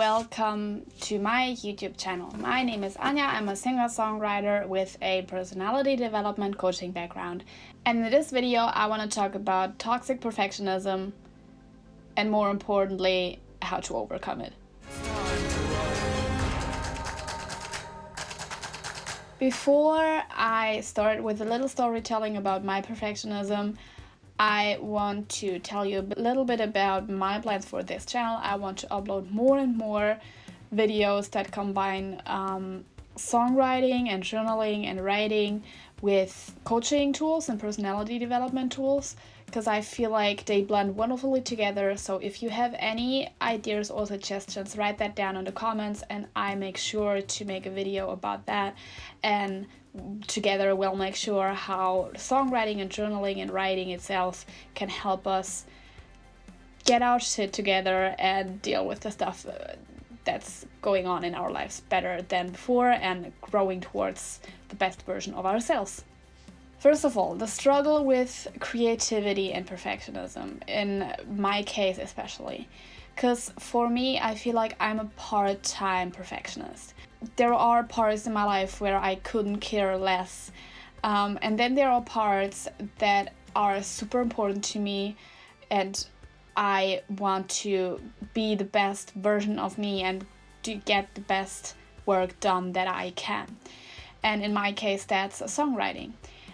welcome to my YouTube channel. My name is Anja. I'm a singer-songwriter with a personality development coaching background. And in this video, I want to talk about toxic perfectionism and, more importantly, how to overcome it. Before I start with a little storytelling about my perfectionism, I want to tell you a little bit about my plans for this channel. I want to upload more and more videos that combine songwriting and journaling and writing with coaching tools and personality development tools, because I feel like they blend wonderfully together. So if you have any ideas or suggestions, write that down in the comments and I make sure to make a video about that, and together we'll make sure how songwriting and journaling and writing itself can help us get our shit together and deal with the stuff that's going on in our lives better than before and growing towards the best version of ourselves. First of all, the struggle with creativity and perfectionism, in my case especially, because for me, I feel like I'm a part-time perfectionist. There are parts in my life where I couldn't care less, and then there are parts that are super important to me and I want to be the best version of me and to get the best work done that I can. And in my case, that's songwriting.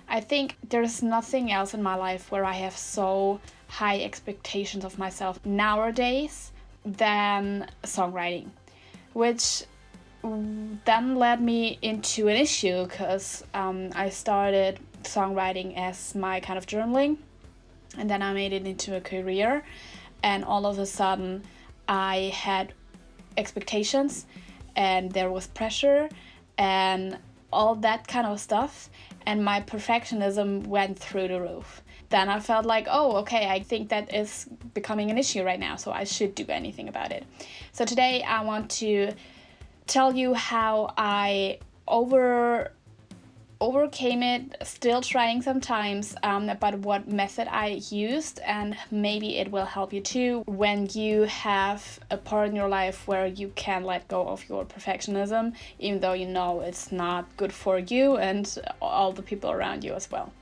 I think there's nothing else in my life where I have so high expectations of myself nowadays than songwriting, which then led me into an issue because I started songwriting as my kind of journaling, and then I made it into a career, and all of a sudden I had expectations and there was pressure and all that kind of stuff, and my perfectionism went through the roof. Then I felt like, oh, okay, I think that is becoming an issue right now, so I should do anything about it. So today I want to tell you how I overcame it, still trying sometimes, but what method I used, and maybe it will help you too when you have a part in your life where you can let go of your perfectionism, even though you know it's not good for you and all the people around you as well.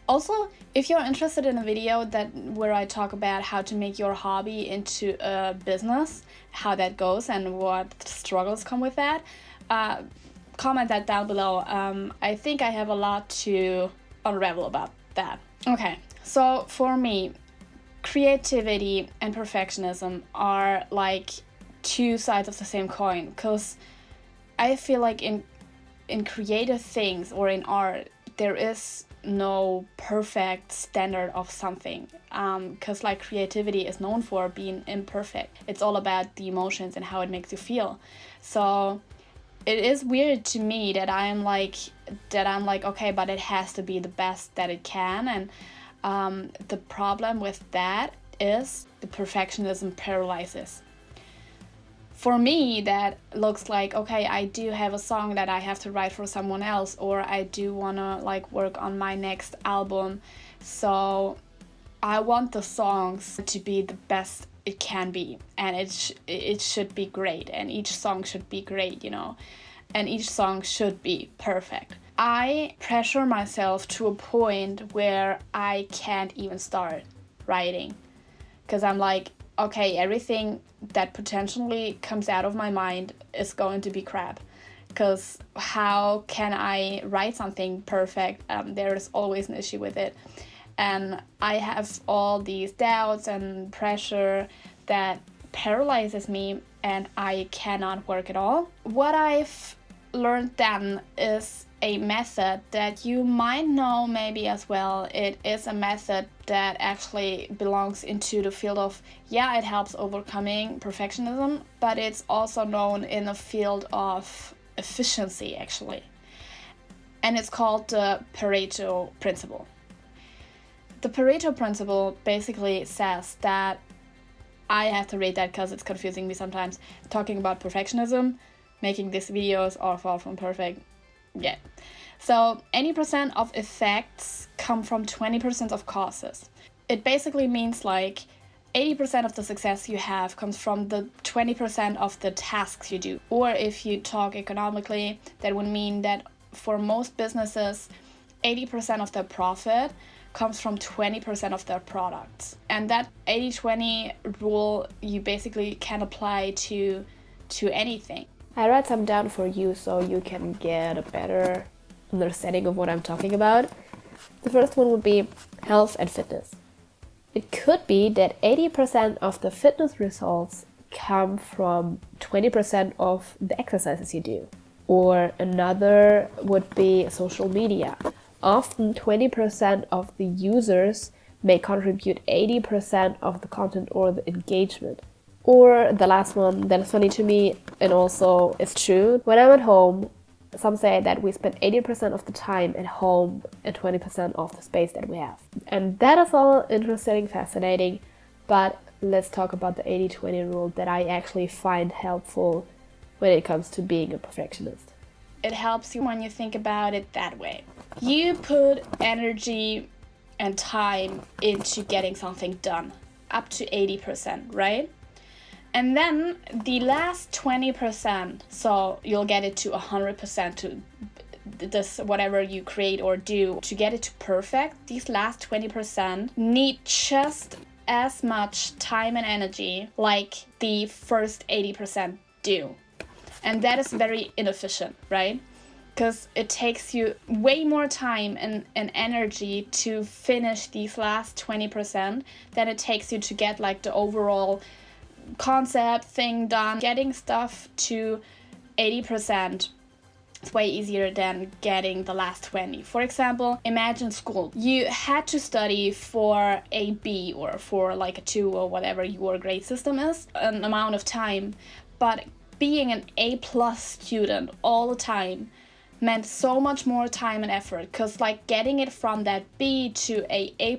Also, if you're interested in a video where I talk about how to make your hobby into a business, how that goes and what struggles come with that, comment that down below. I think I have a lot to unravel about that. Okay, so for me, creativity and perfectionism are like two sides of the same coin, because I feel like in creative things or in art, there is no perfect standard of something, because like creativity is known for being imperfect. It's all about the emotions and how it makes you feel. So it is weird to me that I'm like, okay, but it has to be the best that it can. And the problem with that is the perfectionism paralyzes. For me, that looks like, okay, I do have a song that I have to write for someone else, or I do want to like work on my next album. So I want the songs to be the best it can be, and it should be great, and each song should be great, you know, and each song should be perfect. I pressure myself to a point where I can't even start writing, because I'm like, okay, everything that potentially comes out of my mind is going to be crap, because how can I write something perfect? There is always an issue with it. And I have all these doubts and pressure that paralyzes me, and I cannot work at all. What I've learned then is a method that you might know maybe as well. It is a method that actually belongs into the field of, it helps overcoming perfectionism, but it's also known in the field of efficiency actually. And it's called the Pareto Principle. The Pareto Principle basically says that, I have to read that because it's confusing me sometimes, talking about perfectionism, making these videos are far from perfect. So 80% of effects come from 20% of causes. It basically means like 80% of the success you have comes from the 20% of the tasks you do. Or if you talk economically, that would mean that for most businesses, 80% of their profit comes from 20% of their products. And that 80-20 rule you basically can apply to anything. I write some down for you so you can get a better understanding of what I'm talking about. The first one would be health and fitness. It could be that 80% of the fitness results come from 20% of the exercises you do. Or another would be social media. Often 20% of the users may contribute 80% of the content or the engagement. Or the last one that is funny to me and also is true. When I'm at home, some say that we spend 80% of the time at home and 20% of the space that we have. And that is all interesting, fascinating, but let's talk about the 80-20 rule that I actually find helpful when it comes to being a perfectionist. It helps you when you think about it that way. You put energy and time into getting something done, up to 80%, right? And then the last 20%, so you'll get it to 100% to this whatever you create or do, to get it to perfect, these last 20% need just as much time and energy like the first 80% do. And that is very inefficient, right? Because it takes you way more time and energy to finish these last 20% than it takes you to get like the overall concept thing done. Getting stuff to 80% is way easier than getting the last 20. For example, imagine school. You had to study for a B or for like a 2 or whatever your grade system is, an amount of time, but being an A+ student all the time meant so much more time and effort, because like getting it from that B to A+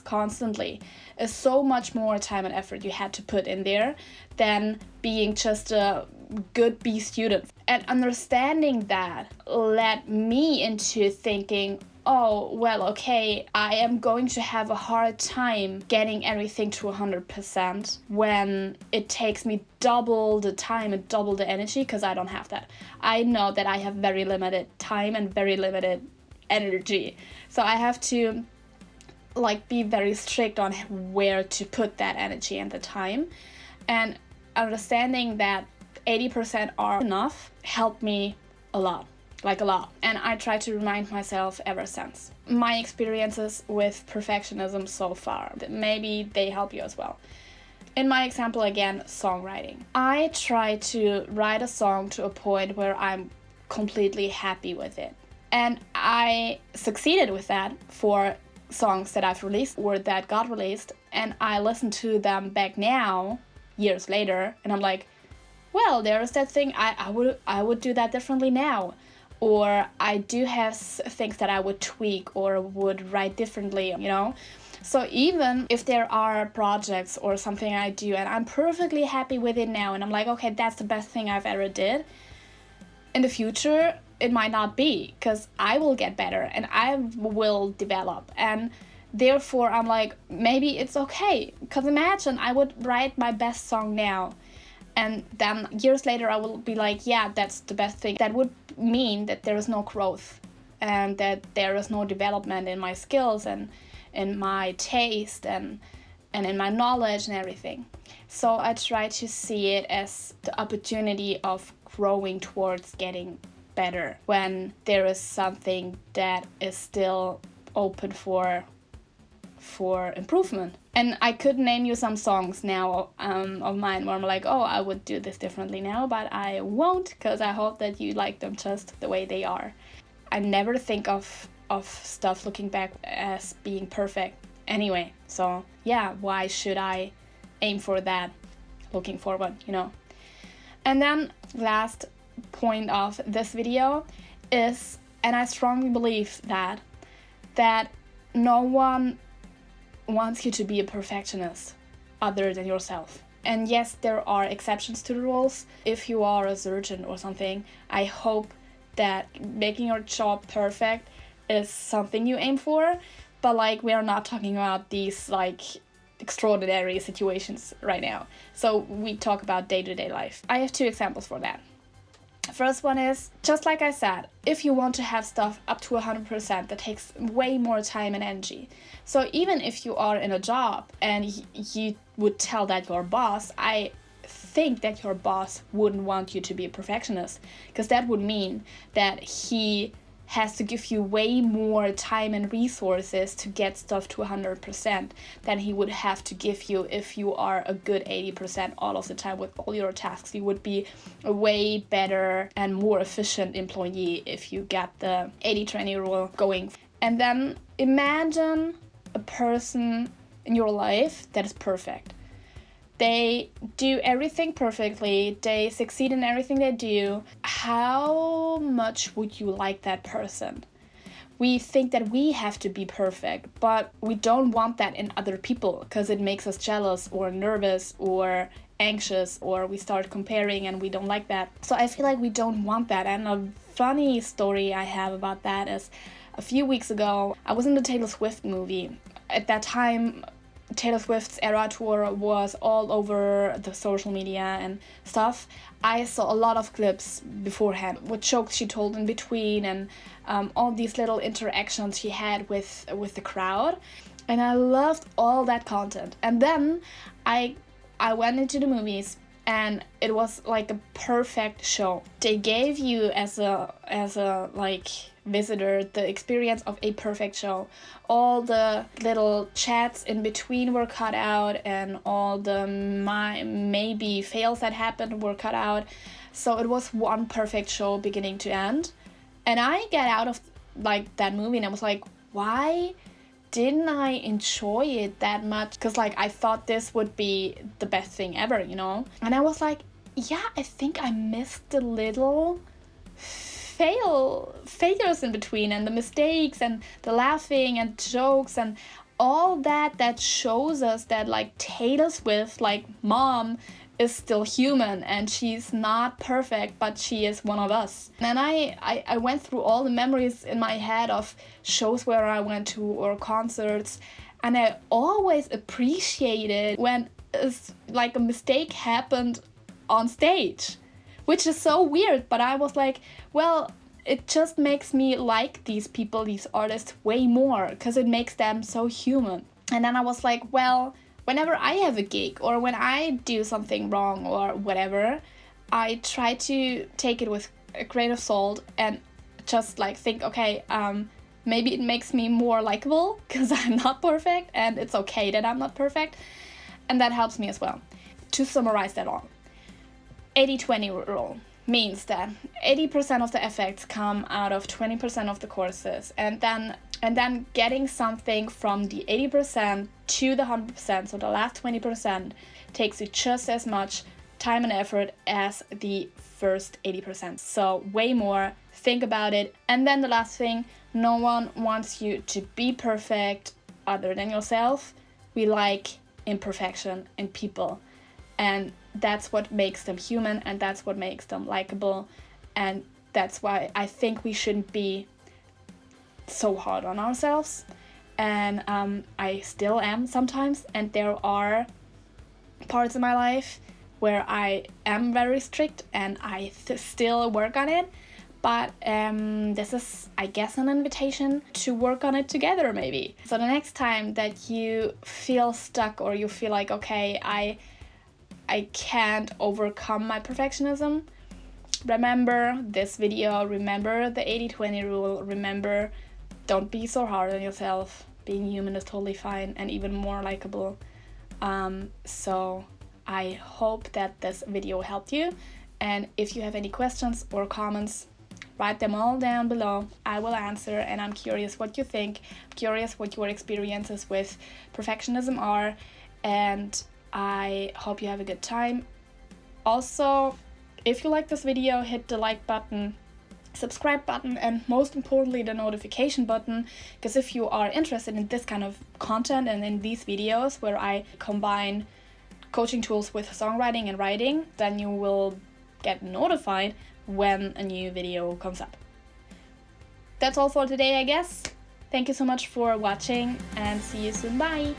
constantly is so much more time and effort you had to put in there than being just a good B student. And understanding that led me into thinking, oh, well, okay, I am going to have a hard time getting everything to 100% when it takes me double the time and double the energy, because I don't have that. I know that I have very limited time and very limited energy. So I have to like be very strict on where to put that energy and the time. And understanding that 80% are enough helped me a lot. Like a lot. And I try to remind myself ever since. My experiences with perfectionism so far, maybe they help you as well. In my example again, songwriting. I try to write a song to a point where I'm completely happy with it. And I succeeded with that for songs that I've released or that got released. And I listen to them back now, years later, and I'm like, well, there's that thing, I would do that differently now. Or I do have things that I would tweak or would write differently, you know? So even if there are projects or something I do and I'm perfectly happy with it now and I'm like, okay, that's the best thing I've ever did, in the future, it might not be, because I will get better and I will develop. And therefore, I'm like, maybe it's okay. Because imagine I would write my best song now. And then years later, I will be like, yeah, that's the best thing. That would mean that there is no growth and that there is no development in my skills and in my taste and in my knowledge and everything. So I try to see it as the opportunity of growing towards getting better when there is something that is still open for improvement. And I could name you some songs now of mine where I'm like, oh, I would do this differently now, but I won't, because I hope that you like them just the way they are. I never think of stuff looking back as being perfect anyway. So yeah, why should I aim for that looking forward, you know? And then last point of this video is, and I strongly believe that no one wants you to be a perfectionist other than yourself. And yes, there are exceptions to the rules. If you are a surgeon or something, I hope that making your job perfect is something you aim for. But like, we are not talking about these like extraordinary situations right now. So we talk about day-to-day life. I have 2 examples for that. First one is, just like I said, if you want to have stuff up to 100%, that takes way more time and energy. So even if you are in a job and you would tell that your boss, I think that your boss wouldn't want you to be a perfectionist, because that would mean that he has to give you way more time and resources to get stuff to 100% than he would have to give you if you are a good 80% all of the time with all your tasks. You would be a way better and more efficient employee if you get the 80-20 rule going. And then imagine a person in your life that is perfect. They do everything perfectly. They succeed in everything they do. How much would you like that person? We think that we have to be perfect, but we don't want that in other people because it makes us jealous or nervous or anxious, or we start comparing and we don't like that. So I feel like we don't want that. And a funny story I have about that is a few weeks ago, I was in the Taylor Swift movie. At that time, Taylor Swift's Era Tour was all over the social media and stuff. I saw a lot of clips beforehand, what jokes she told in between, and all these little interactions she had with the crowd. And I loved all that content. And then I went into the movies, and it was like a perfect show. They gave you as a like visitor the experience of a perfect show. All the little chats in between were cut out, and all the maybe fails that happened were cut out. So it was one perfect show beginning to end. And I get out of like that movie and I was like, why didn't I enjoy it that much? Because like I thought this would be the best thing ever, you know? And I was like, yeah, I think I missed the little failures in between, and the mistakes and the laughing and jokes and all that shows us that like Taylor Swift, like mom, is still human and she's not perfect, but she is one of us. And I went through all the memories in my head of shows where I went to or concerts, and I always appreciated when like a mistake happened on stage, which is so weird, but I was like, well, it just makes me like these people, these artists, way more, because it makes them so human. And then I was like, well, whenever I have a gig or when I do something wrong or whatever, I try to take it with a grain of salt and just like think, okay, maybe it makes me more likable because I'm not perfect, and it's okay that I'm not perfect. And that helps me as well. To summarize that all, 80-20 rule means that 80% of the effects come out of 20% of the courses, and then getting something from the 80% to the 100%, so the last 20%, takes you just as much time and effort as the first 80%. So way more. Think about it. And then the last thing, no one wants you to be perfect other than yourself. We like imperfection in people, and that's what makes them human, and that's what makes them likable, and that's why I think we shouldn't be so hard on ourselves. And I still am sometimes, and there are parts of my life where I am very strict and I still work on it, but this is, I guess, an invitation to work on it together maybe. So the next time that you feel stuck or you feel like, okay, I can't overcome my perfectionism, remember this video, remember the 80-20 rule, remember, don't be so hard on yourself. Being human is totally fine and even more likable. So I hope that this video helped you. And if you have any questions or comments, write them all down below. I will answer, and I'm curious what you think. I'm curious what your experiences with perfectionism are, and I hope you have a good time. Also, if you like this video, hit the like button, subscribe button, and most importantly the notification button, because if you are interested in this kind of content and in these videos where I combine coaching tools with songwriting and writing, then you will get notified when a new video comes up. That's all for today, I guess. Thank you so much for watching, and see you soon. Bye!